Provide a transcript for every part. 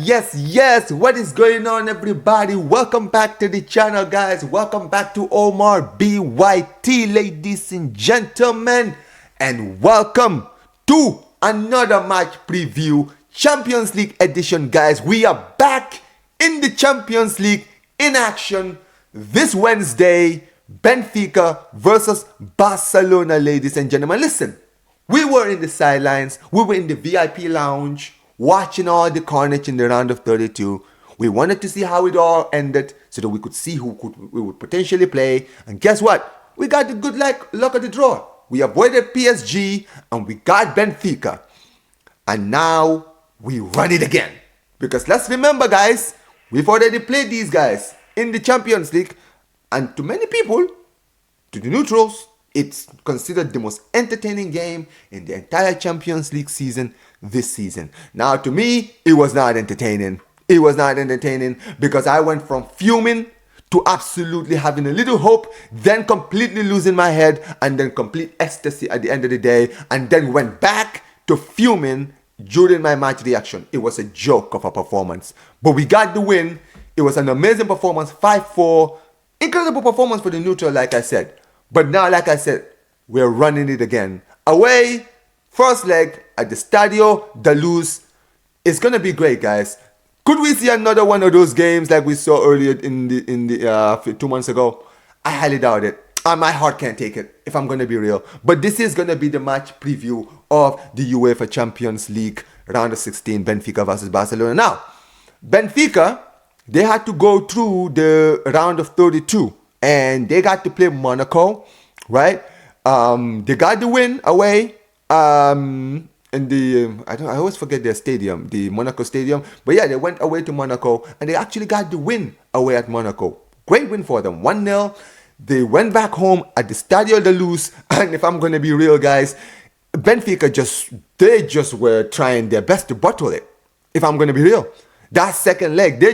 yes. What is going on, everybody? Welcome back to the channel, guys. Welcome back to Omar BYT, ladies and gentlemen. And welcome to another match preview, Champions League edition, guys. We are back in the Champions League in action this Wednesday. Benfica versus Barcelona, ladies and gentlemen. Listen, we were in the sidelines. We were in the VIP lounge, watching all the carnage in the round of 32. We wanted to see how it all ended so that we could see we would potentially play. And guess what? We got the good luck of the draw. We avoided PSG and we got Benfica. And now we run it again. Because let's remember, guys, we've already played these guys in the Champions League. And to many people, to the neutrals, it's considered the most entertaining game in the entire Champions League season this season. Now, to me, it was not entertaining. It was not entertaining because I went from fuming to absolutely having a little hope, then completely losing my head, and then complete ecstasy at the end of the day, and then went back to fuming during my match reaction. It was a joke of a performance. But we got the win. It was an amazing performance, 5-4. Incredible performance for the neutral, like I said. But now, like I said, we're running it again. Away, first leg at the Stadio da Luz. It's going to be great, guys. Could we see another one of those games like we saw earlier in the 2 months ago? I highly doubt it. My heart can't take it, if I'm going to be real. But this is going to be the match preview of the UEFA Champions League round of 16, Benfica versus Barcelona. Now, Benfica, they had to go through the round of 32 and they got to play Monaco, right? They got the win away in the, I always forget their stadium, the Monaco stadium. But yeah, they went away to Monaco and they actually got the win away at Monaco. Great win for them, 1-0. They went back home at the Stadio da Luz. And if I'm going to be real, guys, Benfica they just were trying their best to bottle it, if I'm going to be real. That second leg, they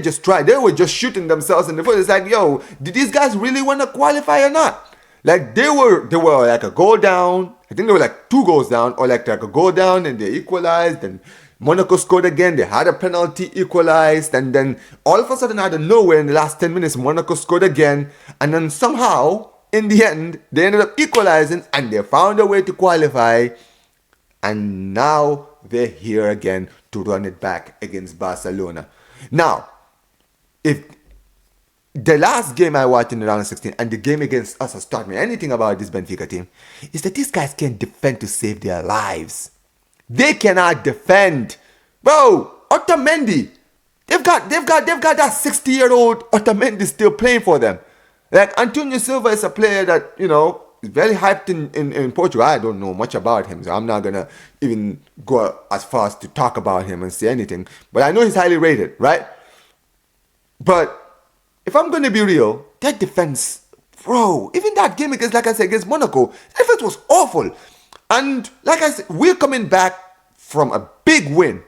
were just shooting themselves in the foot. It's like, yo, did these guys really want to qualify or not? Like, they were like a goal down. I think they were like 2 goals down, or like a goal down, and they equalized. And Monaco scored again. They had a penalty, equalized. And then all of a sudden, out of nowhere, in the last 10 minutes, Monaco scored again. And then somehow, in the end, they ended up equalizing, and they found a way to qualify. And now they're here again to run it back against Barcelona. Now, if the last game I watched in the round of 16 and the game against us has taught me anything about this Benfica team, is that these guys can't defend to save their lives. They cannot defend. Bro, Otamendi, they've got that 60-year-old Otamendi still playing for them. Like, Antonio Silva is a player that, you know, very hyped in Portugal. I don't know much about him, so I'm not going to even go as far as to talk about him and say anything. But I know he's highly rated, right? But if I'm going to be real, that defense, bro, even that game against, like I said, against Monaco, the defense was awful. And like I said, we're coming back from a big win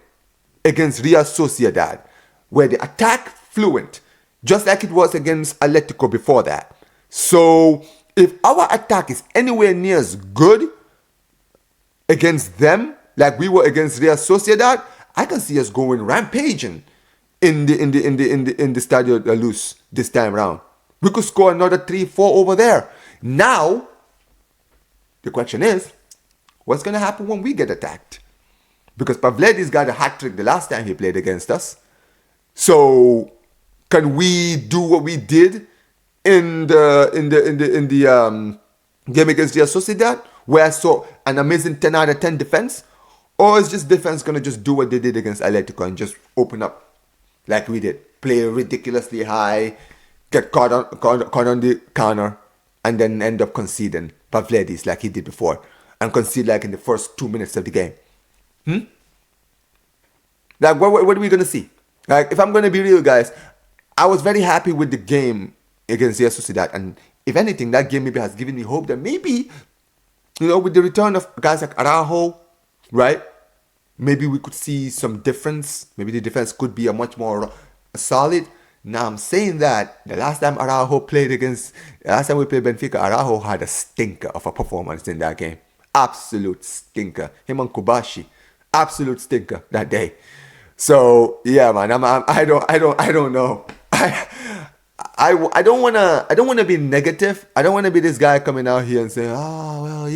against Real Sociedad, where the attack fluent, just like it was against Atletico before that. So if our attack is anywhere near as good against them, like we were against Real Sociedad, I can see us going rampaging in the Stadio da Luz this time round. We could score another 3-4 over there. Now, the question is, what's going to happen when we get attacked? Because Pavlidis got a hat trick the last time he played against us. So, can we do what we did in the game against Real Sociedad, where I saw an amazing 10 out of 10 defense? Or is just defense going to just do what they did against Atletico and just open up like we did? Play ridiculously high, get caught on the corner, and then end up conceding Pavlidis like he did before, and concede like in the first 2 minutes of the game. Like, what are we going to see? Like, if I'm going to be real, guys, I was very happy with the game against Real Sociedad, and if anything, that game maybe has given me hope that maybe, you know, with the return of guys like Araujo, right, maybe we could see some difference. Maybe the defense could be a much more solid. Now, I'm saying that the last time we played Benfica, Araujo had a stinker of a performance in that game. Absolute stinker. Him and Kubashi, absolute stinker that day. So yeah, man, I don't know. I don't wanna be negative. I don't wanna be this guy coming out here and saying, oh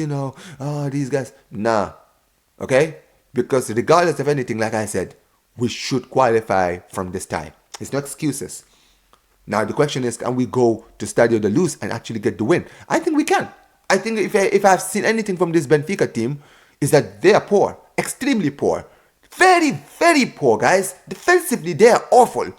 well, these guys. Nah, okay? Because regardless of anything, like I said, we should qualify from this time. It's no excuses. Now the question is, can we go to Stadio de Luz and actually get the win? I think we can. I think if I've seen anything from this Benfica team, is that they are poor, extremely poor, very very poor, guys. Defensively, they are awful.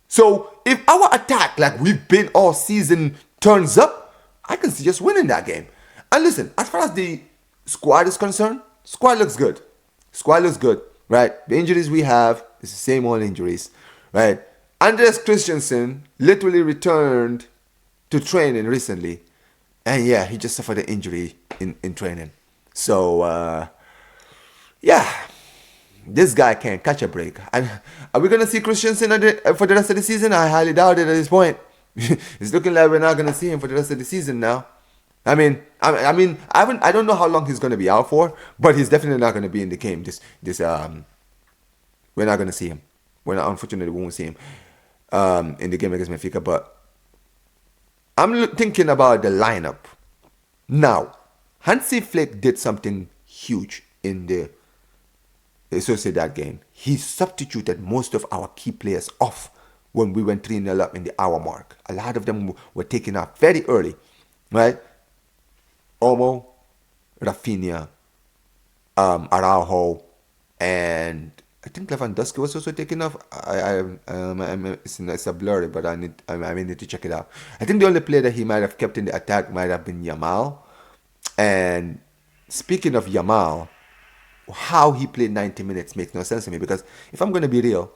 So if our attack, like we've been all season, turns up, I can see us winning that game. And listen, as far as the squad is concerned, squad looks good. Squad looks good, right? The injuries we have is the same old injuries, right? Andreas Christensen literally returned to training recently. And yeah, he just suffered an injury in training. So, yeah, this guy can't catch a break. And are we going to see Christensen for the rest of the season? I highly doubt it at this point. It's looking like we're not going to see him for the rest of the season now. I don't know how long he's going to be out for, but he's definitely not going to be in the game. We're not going to see him. Unfortunately, we won't see him in the game against Benfica. But I'm thinking about the lineup. Now, Hansi Flick did something huge in the Sociedad game. He substituted most of our key players off when we went 3-0 up in the hour mark. A lot of them were taken off very early, right? Olmo, Rafinha, Araujo, and I think Lewandowski was also taken off. It's a blurry, but I need to check it out. I think the only player that he might have kept in the attack might have been Yamal. And speaking of Yamal, how he played 90 minutes makes no sense to me, because if I'm going to be real,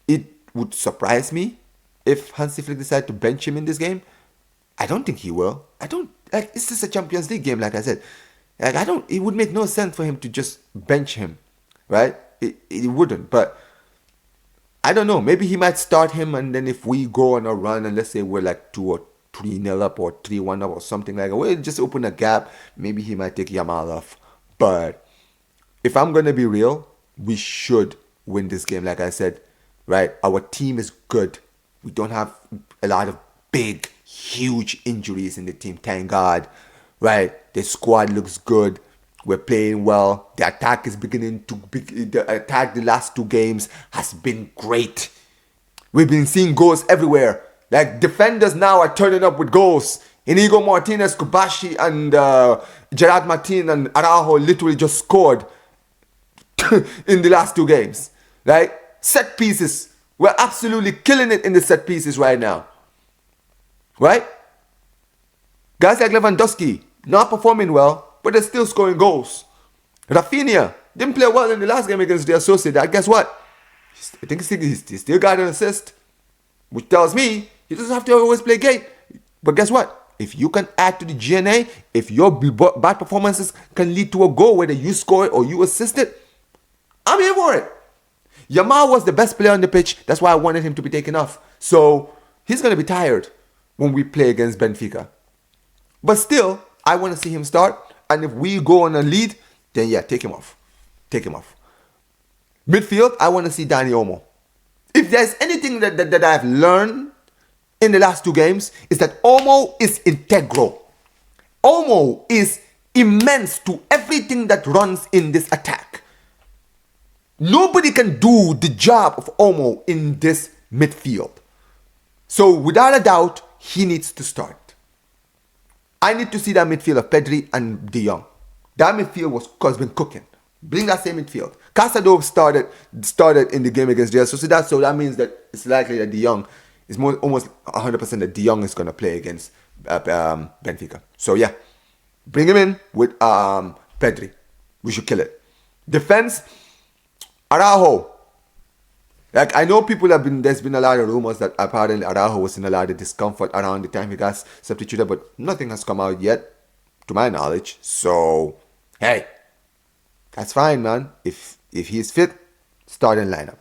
it would surprise me if Hansi Flick decided to bench him in this game. I don't think he will. It's just a Champions League game, like I said. It would make no sense for him to just bench him, right? It wouldn't, but I don't know. Maybe he might start him, and then if we go on a run, and let's say we're like 2 or 3-0 up or 3-1 up or something like that, we'll just open a gap. Maybe he might take Yamal off. But if I'm going to be real, we should win this game, like I said, right? Our team is good. We don't have a lot of big, huge injuries in the team, thank God, right? The squad looks good. We're playing well. The attack is beginning to the attack the last 2 games has been great. We've been seeing goals everywhere. Like, defenders now are turning up with goals. Inigo Martinez, Kubashi, and Gerard Martin and Araujo literally just scored in the last 2 games. Right? Set pieces. We're absolutely killing it in the set pieces right now. Right? Guys like Lewandowski, not performing well, but they're still scoring goals. Rafinha didn't play well in the last game against the Sociedad. Guess what? I think he still got an assist, which tells me he doesn't have to always play great. But guess what? If you can add to the GNA, if your bad performances can lead to a goal, whether you score it or you assist it, I'm here for it. Yamal was the best player on the pitch. That's why I wanted him to be taken off. So he's going to be tired when we play against Benfica. But still, I want to see him start. And if we go on a lead, then yeah, take him off. Take him off. Midfield, I want to see Dani Olmo. If there's anything that I've learned in the last 2 games, is that Olmo is integral. Olmo is immense to everything that runs in this attack. Nobody can do the job of Olmo in this midfield. So without a doubt, he needs to start. I need to see that midfield of Pedri and De Jong. That midfield has been cooking. Bring that same midfield. Casado started in the game against Real Sociedad, so that means that it's likely that De Jong is almost 100% that De Jong is going to play against Benfica. So yeah, bring him in with Pedri. We should kill it. Defense, Araujo. Like, I know there's been a lot of rumors that apparently Araujo was in a lot of discomfort around the time he got substituted, but nothing has come out yet, to my knowledge. So, hey, that's fine, man. If he's fit, start in lineup.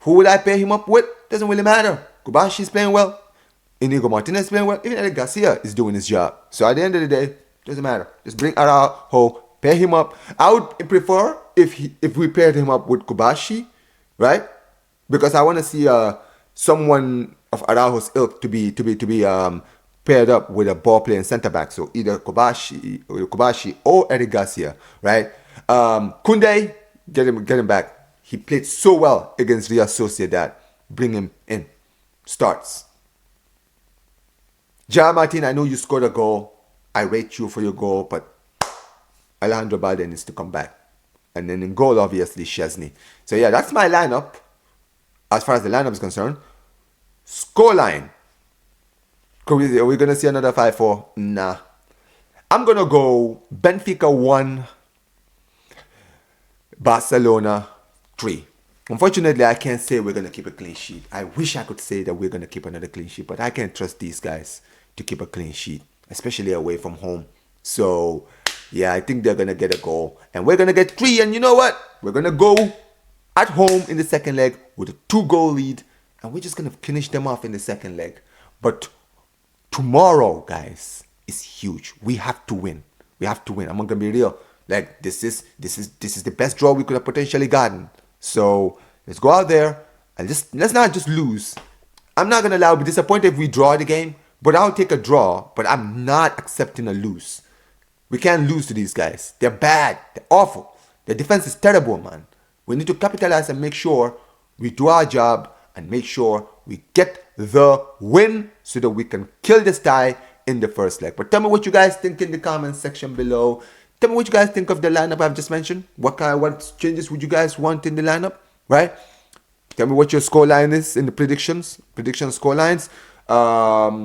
Who will I pair him up with? Doesn't really matter. Kubashi is playing well. Inigo Martinez is playing well. Even Eric Garcia is doing his job. So at the end of the day, doesn't matter. Just bring Araujo, pair him up. I would prefer if we paired him up with Kubashi, right? Because I want to see someone of Araujo's ilk to be paired up with a ball playing center back. So either Kobashi or Eric Garcia, right? Kunde, get him back. He played so well against Real Sociedad. Bring him in. Starts. Ja Martin, I know you scored a goal. I rate you for your goal, but Alejandro Balde needs to come back. And then in goal, obviously, Szczesny. So yeah, that's my lineup. As far as the lineup is concerned. Scoreline. Are we going to see another 5-4? Nah. I'm going to go Benfica 1, Barcelona 3. Unfortunately, I can't say we're going to keep a clean sheet. I wish I could say that we're going to keep another clean sheet, but I can't trust these guys to keep a clean sheet, especially away from home. So, yeah, I think they're going to get a goal. And we're going to get 3. And you know what? We're going to go at home in the second leg with a 2-goal lead. And we're just going to finish them off in the second leg. But tomorrow, guys, is huge. We have to win. We have to win. I'm not going to be real. Like, this is the best draw we could have potentially gotten. So, let's go out there and let's not just lose. I'm not going to allow be disappointed if we draw the game. But I'll take a draw. But I'm not accepting a lose. We can't lose to these guys. They're bad. They're awful. Their defense is terrible, man. We need to capitalize and make sure we do our job and make sure we get the win so that we can kill this tie in the first leg. But tell me what you guys think in the comments section below. Tell me what you guys think of the lineup I've just mentioned. What changes would you guys want in the lineup, right? Tell me what your scoreline is in the prediction scorelines. Tell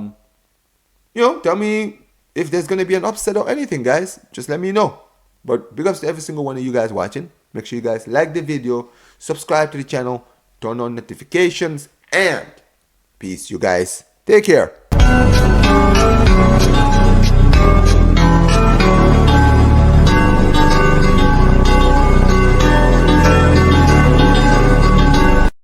me if there's going to be an upset or anything, guys. Just let me know. But big ups to every single one of you guys watching. Make sure you guys like the video, subscribe to the channel, turn on notifications, and peace, you guys. Take care.